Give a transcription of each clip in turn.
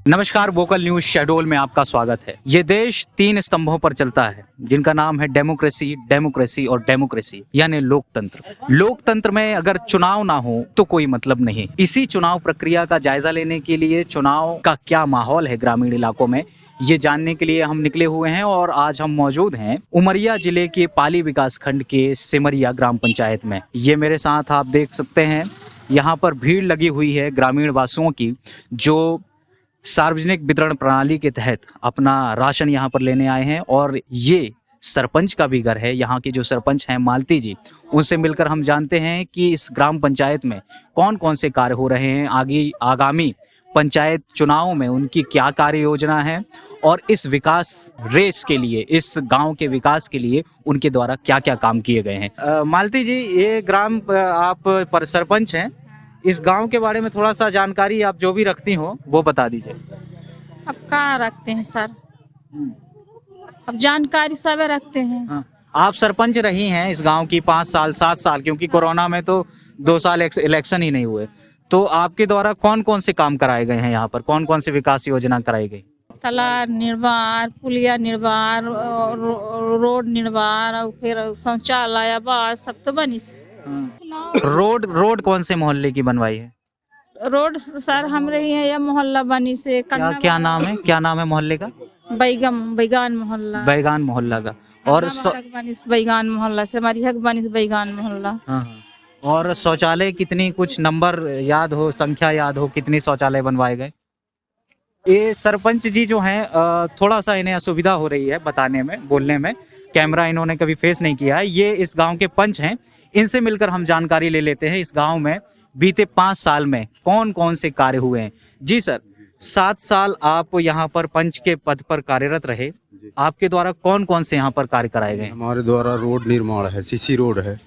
नमस्कार, vocal news Shahdol में आपका स्वागत है। ये देश 3 स्तंभों पर चलता है जिनका नाम है डेमोक्रेसी, डेमोक्रेसी और डेमोक्रेसी यानी लोकतंत्र। लोकतंत्र में अगर चुनाव ना हो तो कोई मतलब नहीं। इसी चुनाव प्रक्रिया का जायजा लेने के लिए चुनाव का क्या माहौल है ग्रामीण इलाकों में, ये जानने के लिए हम निकले हुए हैं और आज हम मौजूद हैं उमरिया जिले के पाली विकास खंड के सिमरिया ग्राम पंचायत में। ये मेरे साथ आप देख सकते हैं, यहाँ पर भीड़ लगी हुई है ग्रामीण वासियों की जो सार्वजनिक वितरण प्रणाली के तहत अपना राशन यहाँ पर लेने आए हैं। और ये सरपंच का भी घर है। यहाँ के जो सरपंच हैं मालती जी, उनसे मिलकर हम जानते हैं कि इस ग्राम पंचायत में कौन कौन से कार्य हो रहे हैं, आगामी पंचायत चुनाव में उनकी क्या कार्य योजना है और इस विकास रेस के लिए, इस गांव के विकास के लिए उनके द्वारा क्या क्या काम किए गए हैं। मालती जी, ये ग्राम आप पर सरपंच हैं, इस गांव के बारे में थोड़ा सा जानकारी आप जो भी रखती हो वो बता दीजिए। अब कहाँ रखते हैं सर, अब जानकारी सब रखते हैं। हाँ। आप सरपंच रही हैं इस गांव की 5 साल 7 साल, क्योंकि कोरोना में तो 2 साल इलेक्शन ही नहीं हुए। तो आपके द्वारा कौन कौन से काम कराए गए हैं यहाँ पर, कौन कौन से विकास योजना कराई गई? तालाब निर्माण, पुलिया निर्माण, रोड निर्माण और फिर शौचालय, आवास सब तो बनी। रोड कौन से मोहल्ले की बनवाई है? रोड सर हमरे ही है, ये मोहल्ला बनी से क्या नाम है, क्या नाम है मोहल्ले का? बैगान मोहल्ला। बैगान मोहल्ला का। और बैगान मोहल्ला से हमारी हक बनी बैगान मोहल्ला। और शौचालय कितनी, कुछ नंबर याद हो, संख्या याद हो, कितनी शौचालय बनवाए गए? ये सरपंच जी जो हैं थोड़ा सा इन्हें असुविधा हो रही है बताने में, बोलने में। कैमरा इन्होंने कभी फेस नहीं किया है। ये इस गांव के पंच हैं, इनसे मिलकर हम जानकारी ले लेते हैं इस गांव में बीते 5 साल में कौन कौन से कार्य हुए हैं। जी सर, 7 साल आप यहाँ पर पंच के पद पर कार्यरत रहे, आपके द्वारा कौन कौन से यहाँ पर कार्य कराए गए? हमारे द्वारा रोड निर्माण है, सीसी रोड है।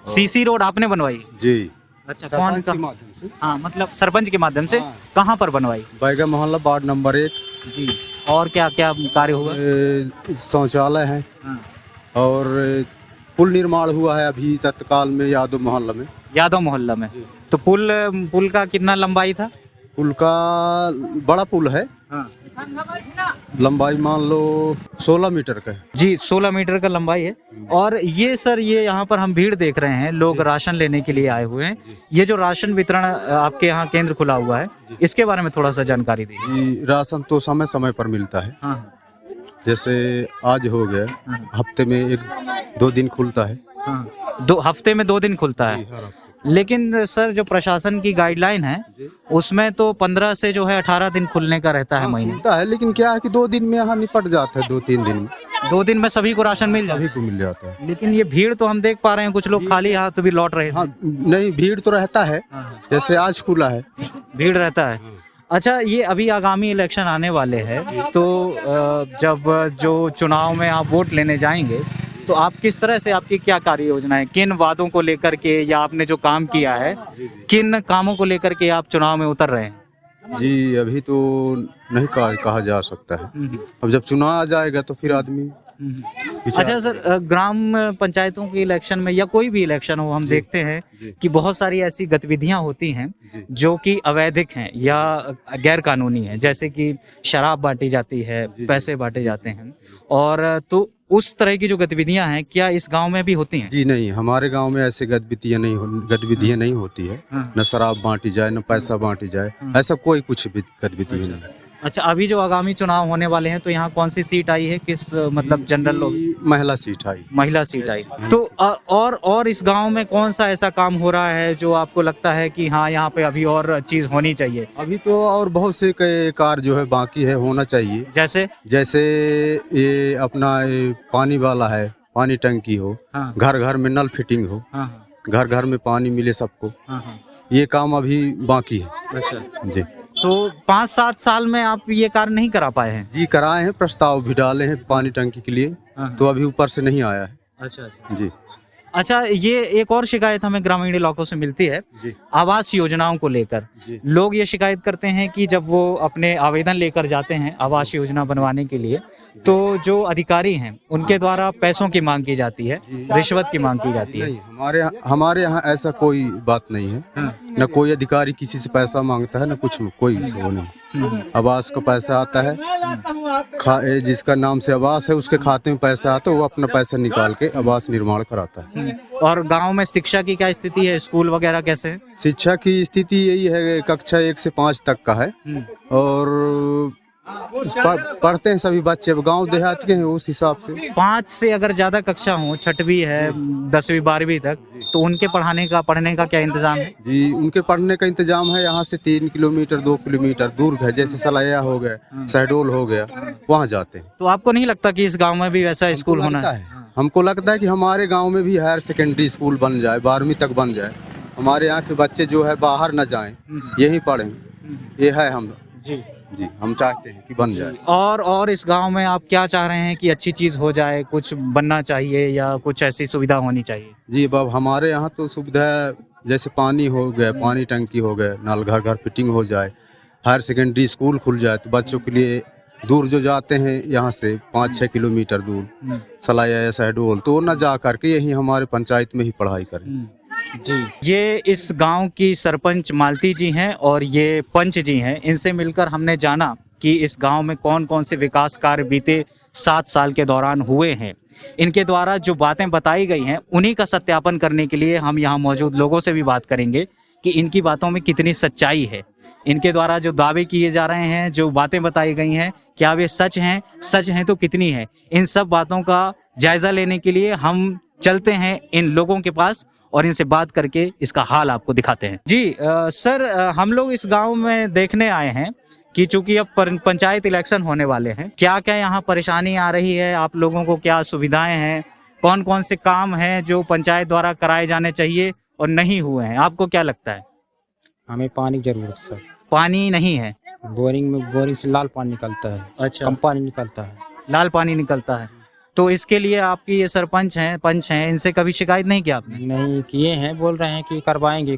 सीसी रोड आपने बनवाई? जी। अच्छा, कौन का माध्यम से? हाँ, मतलब सरपंच के माध्यम से। कहाँ पर बनवाई? बैगा मोहल्ला वार्ड नंबर 1। जी। और क्या क्या कार्य हुआ? शौचालय है और पुल निर्माण हुआ है अभी तत्काल में यादव मोहल्ला में। यादव मोहल्ला में। तो पुल का कितना लंबाई था? पुल का बड़ा पुल है, लंबाई मान लो 16 मीटर का है। जी, 16 मीटर का लंबाई है। और ये सर, ये यहाँ पर हम भीड़ देख रहे हैं, लोग राशन लेने के लिए आए हुए हैं। ये जो राशन वितरण आपके यहाँ केंद्र खुला हुआ है, इसके बारे में थोड़ा सा जानकारी दीजिए। राशन तो समय समय पर मिलता है। जैसे आज हो गया, हफ्ते में 1-2 दिन खुलता है। हफ्ते में 2 दिन खुलता है। लेकिन सर, जो प्रशासन की गाइडलाइन है उसमें तो 15 से जो है 18 दिन खुलने का रहता है महीने। खुलता है, लेकिन क्या है कि 2 दिन में यहाँ निपट जाता है। 2-3 दिन में, 2 दिन में सभी को राशन मिल जाता है। लेकिन ये भीड़ तो हम देख पा रहे हैं, कुछ लोग खाली हाथ तो भी लौट रहे हैं। हाँ, नहीं, भीड़ तो रहता है। जैसे आज खुला है, भीड़ रहता है। अच्छा, ये अभी आगामी इलेक्शन आने वाले हैं, तो जब जो चुनाव में आप वोट लेने जाएंगे तो आप किस तरह से, आपकी क्या कार्य योजना है, किन वादों को लेकर के, या आपने जो काम किया है किन कामों को लेकर के आप चुनाव में उतर रहे हैं? जी, अभी तो नहीं कहा जा सकता है। अब जब चुनाव आ जाएगा तो फिर आदमी। अच्छा सर, ग्राम पंचायतों के इलेक्शन में या कोई भी इलेक्शन हो, हम देखते हैं कि बहुत सारी ऐसी गतिविधियां होती हैं जो कि अवैधिक हैं या गैर कानूनी हैं, जैसे कि शराब बांटी जाती है, पैसे बांटे जाते हैं। और तो उस तरह की जो गतिविधियां हैं, क्या इस गांव में भी होती हैं? जी नहीं, हमारे गांव में ऐसी गतिविधियां नहीं होती है। न शराब बांटी जाए, न पैसा बांटी जाए, ऐसा कोई कुछ भी गतिविधि नहीं। अच्छा, अभी जो आगामी चुनाव होने वाले हैं तो यहाँ कौन सी सीट आई है, किस मतलब जनरल लोग? महिला सीट आई। महिला सीट आई। तो और इस गांव में कौन सा ऐसा काम हो रहा है जो आपको लगता है कि हाँ, यहाँ पे अभी और चीज होनी चाहिए? अभी तो और बहुत से कार्य जो है बाकी है, होना चाहिए। जैसे ये अपना पानी वाला है, पानी टंकी हो, घर घर में नल फिटिंग हो, घर घर में पानी मिले सबको, ये काम अभी बाकी है। अच्छा जी। तो 5-7 साल में आप ये कार्य नहीं करा पाए हैं? जी, कराए हैं, प्रस्ताव भी डाले हैं पानी टंकी के लिए, तो अभी ऊपर से नहीं आया है। अच्छा जी। अच्छा, ये एक और शिकायत हमें ग्रामीण इलाकों से मिलती है आवास योजनाओं को लेकर। लोग ये शिकायत करते हैं कि जब वो अपने आवेदन लेकर जाते हैं आवास योजना बनवाने के लिए, तो जो अधिकारी हैं उनके द्वारा पैसों की मांग की जाती है, रिश्वत की मांग की जाती है। हमारे यहाँ ऐसा कोई बात नहीं है। न कोई अधिकारी किसी से पैसा मांगता है, न कुछ कोई वो नहीं। आवास का पैसा आता है, जिसका नाम से आवास है उसके खाते में पैसा आता है, वो अपना पैसा निकाल के आवास निर्माण कराता है। और गांव में शिक्षा की क्या स्थिति है, स्कूल वगैरह कैसे है? शिक्षा की स्थिति यही है, कक्षा 1 से 5 तक का है और पढ़ते हैं सभी बच्चे, गांव देहात के हैं उस हिसाब से। 5 से अगर ज्यादा कक्षा हो, छठवीं है, 10वीं 12वीं तक, तो उनके पढ़ने का क्या इंतजाम है? जी, उनके पढ़ने का इंतजाम है, यहाँ से 3 किलोमीटर 2 किलोमीटर दूर है, जैसे सलाया हो गया, शहडोल हो गया, वहाँ जाते हैं। तो आपको नहीं लगता कि इस गांव में भी वैसा स्कूल होना है? हमको लगता है कि हमारे गांव में भी हायर सेकेंडरी स्कूल बन जाए, 12वीं तक बन जाए, हमारे यहाँ के बच्चे जो है बाहर न जाएं, यहीं पढ़ें, ये है हम जी हम चाहते हैं कि बन जाए। और इस गांव में आप क्या चाह रहे हैं कि अच्छी चीज हो जाए, कुछ बनना चाहिए या कुछ ऐसी सुविधा होनी चाहिए? जी बाब, हमारे यहाँ तो सुविधा जैसे पानी हो गया, पानी टंकी हो गया, नल घर घर फिटिंग हो जाए, हायर सेकेंडरी स्कूल खुल जाए तो बच्चों के लिए दूर जो जाते हैं यहाँ से 5-6 किलोमीटर दूर सलाया या शहडोल, तो न जा करके यही हमारे पंचायत में ही पढ़ाई करें। जी, ये इस गांव की सरपंच मालती जी हैं और ये पंच जी हैं। इनसे मिलकर हमने जाना कि इस गांव में कौन कौन से विकास कार्य बीते 7 साल के दौरान हुए हैं। इनके द्वारा जो बातें बताई गई हैं उन्हीं का सत्यापन करने के लिए हम यहाँ मौजूद लोगों से भी बात करेंगे कि इनकी बातों में कितनी सच्चाई है। इनके द्वारा जो दावे किए जा रहे हैं, जो बातें बताई गई हैं, क्या वे सच हैं तो कितनी है, इन सब बातों का जायजा लेने के लिए हम चलते हैं इन लोगों के पास और इनसे बात करके इसका हाल आपको दिखाते हैं। जी सर, हम लोग इस गांव में देखने आए हैं कि चूंकि अब पंचायत इलेक्शन होने वाले हैं, क्या क्या यहाँ परेशानी आ रही है, आप लोगों को क्या सुविधाएं हैं, कौन कौन से काम हैं जो पंचायत द्वारा कराए जाने चाहिए और नहीं हुए हैं, आपको क्या लगता है? हमें पानी की जरूरत है सर। पानी नहीं है? बोरिंग से लाल पानी निकलता है। अच्छा, कम पानी निकलता है, लाल पानी निकलता है। तो इसके लिए आपकी ये सरपंच हैं, पंच हैं, इनसे कभी शिकायत नहीं की आपने? नहीं किए हैं, बोल रहे हैं कि करवाएंगे।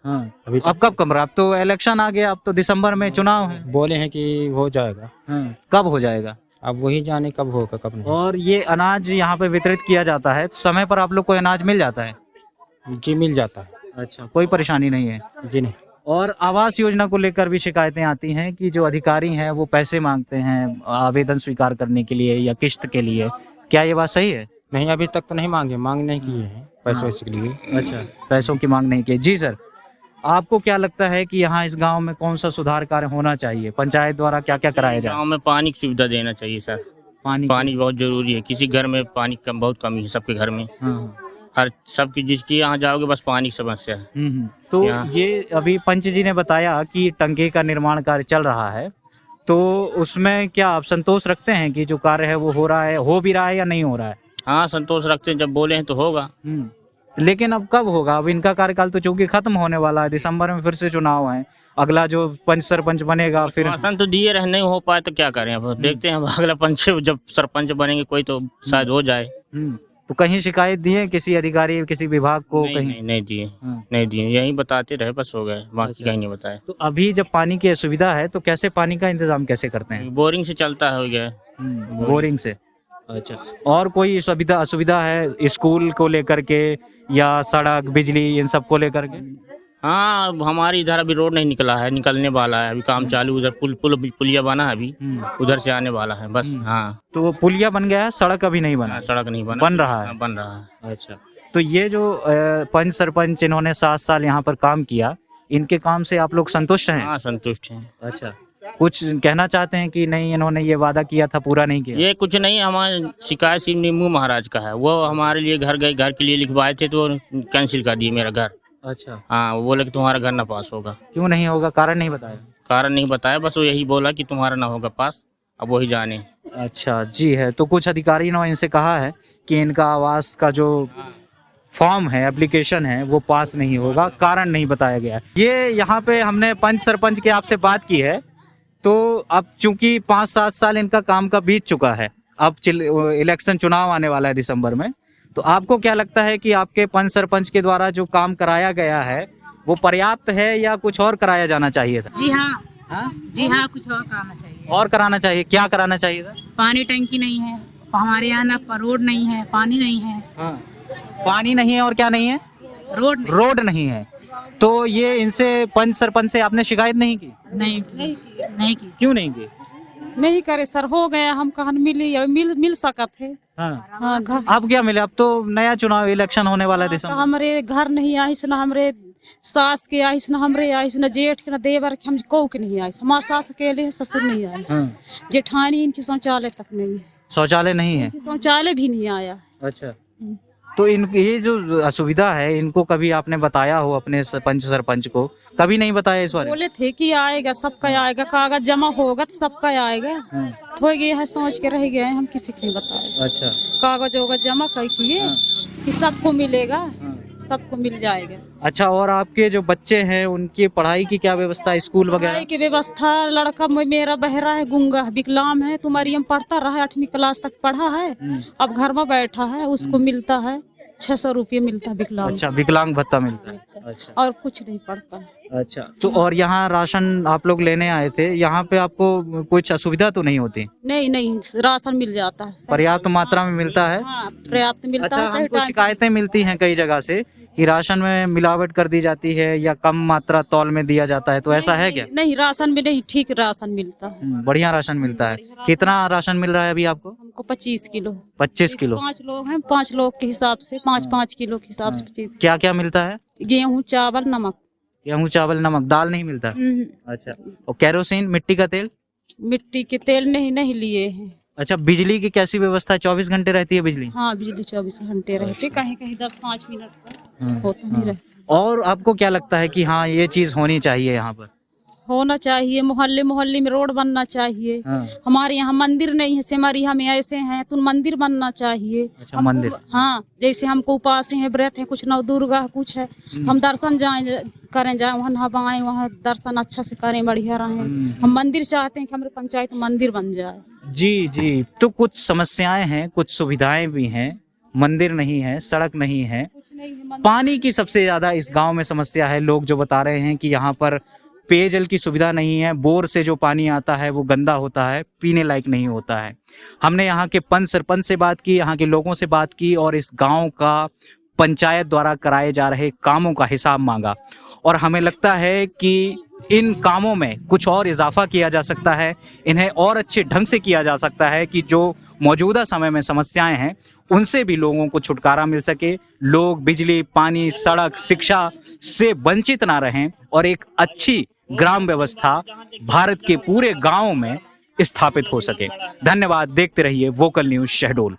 हाँ। अभी अब कब कमरा? अब तो इलेक्शन आ गया, अब तो दिसंबर में चुनाव है। बोले हैं कि हो जाएगा। हाँ। कब हो जाएगा? अब वही जाने कब होगा कब नहीं। और ये अनाज यहाँ पे वितरित किया जाता है, समय पर आप लोग को अनाज मिल जाता है? जी मिल जाता है। अच्छा, कोई परेशानी नहीं है? जी नहीं। और आवास योजना को लेकर भी शिकायतें आती हैं कि जो अधिकारी हैं वो पैसे मांगते हैं आवेदन स्वीकार करने के लिए या किश्त के लिए, क्या ये बात सही है? नहीं, अभी तक तो नहीं मांग नहीं किए हैं पैसों के लिए। अच्छा, पैसों की मांग नहीं की। जी सर, आपको क्या लगता है कि यहाँ इस गांव में कौन सा सुधार कार्य होना चाहिए, पंचायत द्वारा क्या क्या कराया जाए? गांव में पानी की सुविधा देना चाहिए सर। पानी बहुत जरूरी है, किसी घर में पानी कम बहुत कमी है, सबके घर में। हर सबकी जिसकी यहाँ जाओगे बस पानी की समस्या है। तो ये अभी पंच जी ने बताया कि टंकी का निर्माण कार्य चल रहा है, तो उसमें क्या आप संतोष रखते हैं कि जो कार्य है वो हो रहा है, हो भी रहा है या नहीं हो रहा है? हाँ संतोष रखते हैं, जब बोले हैं तो होगा। लेकिन अब कब होगा? अब इनका कार्यकाल तो चूंकि खत्म होने वाला है, दिसंबर में फिर से चुनाव है, अगला जो पंच सरपंच बनेगा फिर आसन तो दिए रहे, नहीं हो पाए तो क्या करें, अब देखते हैं अगला पंच जब सरपंच बनेंगे कोई तो शायद हो जाए। तो कहीं शिकायत दिए किसी अधिकारी किसी विभाग को? नहीं दिए, नहीं दिए, यही बताते रहे बस हो गए, बाकी कहीं नहीं बताए। तो अभी जब पानी की असुविधा है तो कैसे पानी का इंतजाम कैसे करते हैं? बोरिंग से चलता है, हो गया बोरिंग से। अच्छा, और कोई सुविधा असुविधा है स्कूल को लेकर के या सड़क बिजली इन सब को लेकर के? हाँ, हमारी इधर अभी रोड नहीं निकला है, निकलने वाला है, अभी काम चालू, उधर पुलिया बना है अभी, उधर से आने वाला है बस। हाँ, तो पुलिया बन गया है, सड़क अभी नहीं बना? सड़क नहीं बना, बन रहा है। बन रहा है। अच्छा, तो ये जो पंच सरपंच इन्होंने 7 साल यहाँ पर काम किया, इनके काम से आप लोग संतुष्ट हैं? हाँ संतुष्ट हैं। अच्छा, कुछ कहना चाहते हैं कि नहीं इन्होंने ये वादा किया था पूरा नहीं किया? ये कुछ नहीं, हमारे शिकायत सिर्फ नीमू महाराज का है, वो हमारे लिए घर गए, घर के लिए लिखवाए थे तो कैंसिल कर दिए मेरा घर। अच्छा, हाँ, वो बोले कि तुम्हारा घर ना पास होगा। क्यों नहीं होगा? कारण नहीं बताया? कारण नहीं बताया, बस वो यही बोला कि तुम्हारा ना होगा पास, अब वही जाने। अच्छा जी है, तो कुछ अधिकारी ने इनसे कहा है कि इनका आवास का जो फॉर्म है, एप्लीकेशन है, वो पास नहीं होगा, कारण नहीं बताया गया। ये यहाँ पे हमने पंच सरपंच की आपसे बात की है, तो अब चूंकि 5-7 साल इनका काम का बीत चुका है, अब इलेक्शन चुनाव आने वाला है दिसंबर में, तो आपको क्या लगता है कि आपके पंच सरपंच के द्वारा जो काम कराया गया है वो पर्याप्त है या कुछ और कराया जाना चाहिए था? जी हाँ, जी हाँ, कुछ और कराना चाहिए। और कराना चाहिए? क्या कराना चाहिए था? पानी टंकी नहीं है हमारे यहाँ, ना रोड नहीं है, पानी नहीं है। हाँ, पानी नहीं है और क्या नहीं है? रोड नहीं है। तो ये इनसे पंच सरपंच से आपने शिकायत नहीं की? नहीं की क्यों नहीं की? नहीं करे सर, हो गया, हम कहाँ मिल सकत है। हाँ। हाँ, घर अब क्या मिले? अब तो नया चुनाव इलेक्शन होने वाला है दिसंबर। हमारे घर नहीं आइस, ना हमरे सास के आइस, ना हमरे आइस, ना जेठ के, ना देवर के, हम को के नहीं आइस। हमारे सास अकेले है, ससुर नहीं आए, जेठानी इनकी शौचालय तक नहीं है। शौचालय नहीं है? शौचालय भी नहीं आया। अच्छा। तो इन ये जो असुविधा है इनको कभी आपने बताया हो अपने सरपंच को? कभी नहीं बताया इस बारे में? बोले थे कि आएगा, सबका आएगा, कागज जमा होगा तो सबका आएगा। हो गया है, सोच के रह गए, हम किसी को नहीं बताए। अच्छा। कागज होगा जमा कर किए कि सबको मिलेगा, सबको मिल जाएगा। अच्छा, और आपके जो बच्चे हैं उनकी पढ़ाई की क्या व्यवस्था है, स्कूल वगैरह पढ़ाई की व्यवस्था? लड़का मेरा बहरा है, गुंगा है, विकलांग है, तो मरियम पढ़ता रहा, 8वीं क्लास तक पढ़ा है, अब घर में बैठा है, उसको मिलता है 600 रुपये मिलता है विकलांग। अच्छा, विकलांग भत्ता मिलता है। अच्छा। और कुछ नहीं पड़ता। अच्छा, तो और यहाँ राशन आप लोग लेने आए थे, यहाँ पे आपको कुछ असुविधा तो नहीं होती? नहीं, राशन मिल जाता है, पर्याप्त मात्रा में मिलता है? हाँ, पर्याप्त मिलता अच्छा, है। सही हमको टाइम शिकायतें मिलती हैं कई जगह से कि राशन में मिलावट कर दी जाती है या कम मात्रा तौल में दिया जाता है, तो ऐसा है क्या? नहीं, राशन में नहीं, ठीक राशन मिलता है। बढ़िया राशन मिलता है। कितना राशन मिल रहा है अभी आपको? हमको 25 किलो। 25 किलो? 5 लोग हैं, 5 लोग के हिसाब से 5-5 किलो के हिसाब से 25। क्या क्या मिलता है? गेहूँ, चावल, नमक। गेहूँ, चावल, नमक, दाल नहीं मिलता? अच्छा। और केरोसिन, मिट्टी का तेल? मिट्टी के तेल नहीं लिए हैं। अच्छा, बिजली की कैसी व्यवस्था है? 24 घंटे रहती है बिजली? हाँ, बिजली 24 घंटे रहती, कहीं कहीं 10-5 मिनट का होता नहीं रहता। और आपको क्या लगता है कि हाँ ये चीज होनी चाहिए यहाँ पर? होना चाहिए, मोहल्ले में रोड बनना चाहिए। हमारे यहाँ मंदिर नहीं है, सिमरिया में ऐसे हैं, तो मंदिर बनना चाहिए। अच्छा, मंदिर? हाँ, जैसे हमको उपास है, व्रत है, कुछ नव दुर्गा कुछ है, हम दर्शन करें जाए, वहाँ नहाएं, वहाँ दर्शन अच्छा से करें, बढ़िया रहें। हम मंदिर चाहते हैं कि हमारे पंचायत मंदिर बन जाए। जी। तो कुछ समस्याएं हैं, कुछ सुविधाएं भी हैं। मंदिर नहीं है, सड़क नहीं है, कुछ नहीं है। पानी की सबसे ज्यादा इस गांव में समस्या है। लोग जो बता रहे हैं कि यहाँ पर पेयजल की सुविधा नहीं है, बोर से जो पानी आता है वो गंदा होता है, पीने लायक नहीं होता है। हमने यहाँ के पंच सरपंच से बात की, यहाँ के लोगों से बात की और इस गांव का पंचायत द्वारा कराए जा रहे कामों का हिसाब मांगा और हमें लगता है कि इन कामों में कुछ और इजाफा किया जा सकता है, इन्हें और अच्छे ढंग से किया जा सकता है कि जो मौजूदा समय में समस्याएं हैं उनसे भी लोगों को छुटकारा मिल सके, लोग बिजली, पानी, सड़क, शिक्षा से वंचित ना रहें और एक अच्छी ग्राम व्यवस्था भारत के पूरे गांवों में स्थापित हो सके। धन्यवाद। देखते रहिए वोकल न्यूज शहडोल।